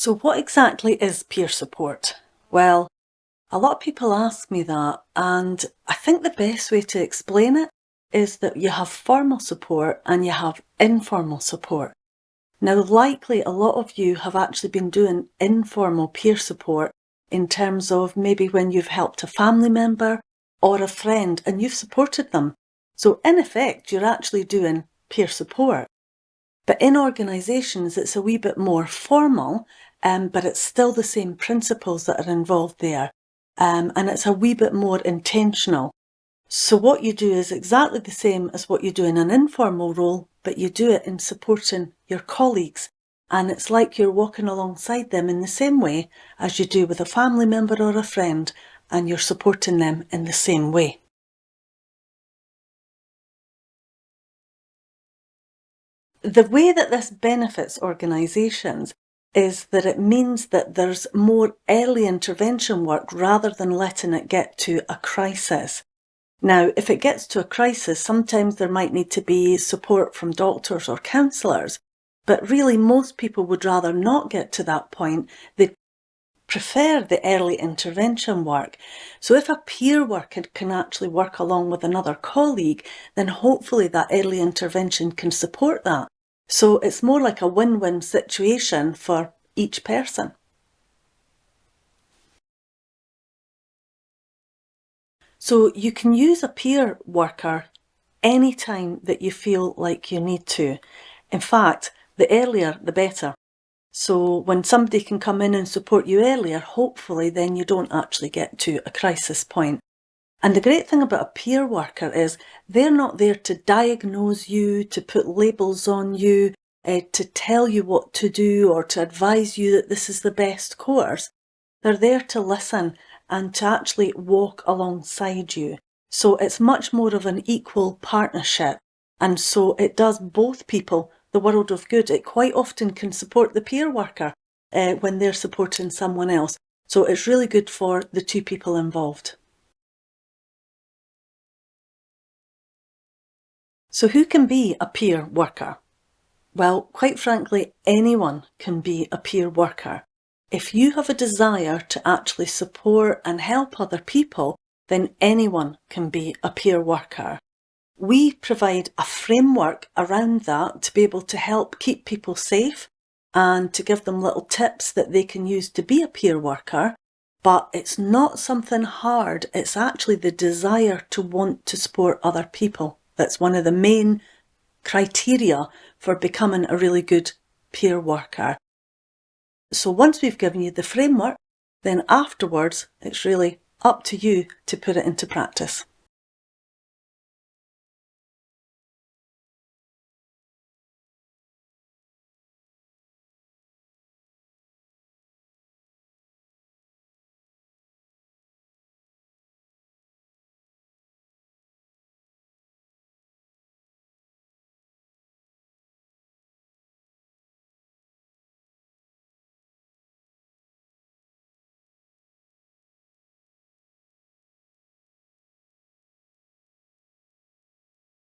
So what exactly is peer support? Well, a lot of people ask me that, and I think the best way to explain it is that you have formal support and you have informal support. Now, likely a lot of you have actually been doing informal peer support in terms of maybe when you've helped a family member or a friend and you've supported them. So in effect, you're actually doing peer support. But in organisations, it's a wee bit more formal, but it's still the same principles that are involved there. And it's a wee bit more intentional. So what you do is exactly the same as what you do in an informal role, but you do it in supporting your colleagues. And it's like you're walking alongside them in the same way as you do with a family member or a friend, and you're supporting them in the same way. The way that this benefits organisations is that it means that there's more early intervention work rather than letting it get to a crisis. Now, if it gets to a crisis, sometimes there might need to be support from doctors or counsellors, but really most people would rather not get to that point. They prefer the early intervention work. So if a peer worker can actually work along with another colleague, then hopefully that early intervention can support that. So it's more like a win-win situation for each person. So you can use a peer worker anytime that you feel like you need to. In fact, the earlier the better. So when somebody can come in and support you earlier, hopefully then you don't actually get to a crisis point. And the great thing about a peer worker is they're not there to diagnose you, to put labels on you, to tell you what to do or to advise you that this is the best course. They're there to listen and to actually walk alongside you. So it's much more of an equal partnership. And so it does both people the world of good. It quite often can support the peer worker when they're supporting someone else. So it's really good for the two people involved. So who can be a peer worker? Well, quite frankly, anyone can be a peer worker. If you have a desire to actually support and help other people, then anyone can be a peer worker. We provide a framework around that to be able to help keep people safe and to give them little tips that they can use to be a peer worker. But it's not something hard. It's actually the desire to want to support other people. That's one of the main criteria for becoming a really good peer worker. So once we've given you the framework, then afterwards it's really up to you to put it into practice.